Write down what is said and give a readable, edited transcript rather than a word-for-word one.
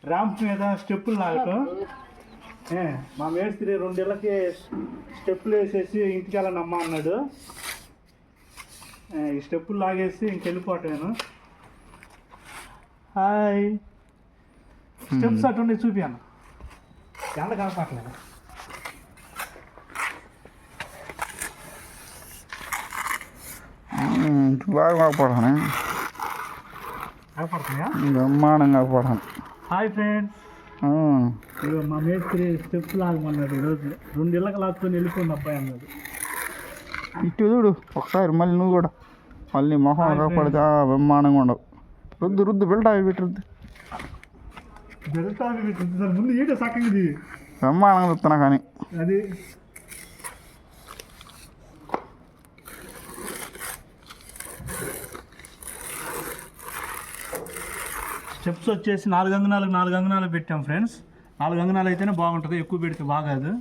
Ramp మీద స్టెప్పులు లాగటం. మా మేస్త్రి 2 ఇళ్ళకి స్టెప్పులు వేసేసి ఇంటికి వెళ్ళనమ్మా అన్నాడు. ఈ స్టెప్పులు లాగేసి ఇంకెళ్ళిపోతాను. Hi, steps అటుండి చూపాను. ఎండ కనపట్లేదు. బాగా కాపాడాను, కనపడుతున్నాయా? బ్రహ్మాండంగా కాపాడాను. హాయ్ ఫ్రెండ్స్, మా మేస్త్రి స్టెప్స్ లాగమన్నాడు ఈరోజు. 2 ఇళ్ళకి లాక్కొని వెళ్ళిపోయింది అబ్బాయి అన్నాడు. ఇటు చూడు ఒకసారి, మళ్ళీ నువ్వు కూడా మళ్ళీ మొహం కాపాడితే బ్రహ్మాండంగా ఉండవు. రుద్దు బెల్ట్ అవి పెట్టి రుద్దు. ముందు ఈట సక్కది బ్రహ్మాండంగా రుతున్నా కానీ అది. స్టెప్స్ వచ్చేసి 4 అంగుళాలకు 4 అంగుళాలు పెట్టాం ఫ్రెండ్స్. 4 అంగుళాలు అయితేనే బాగుంటుంది, ఎక్కువ పెడితే బాగాదు.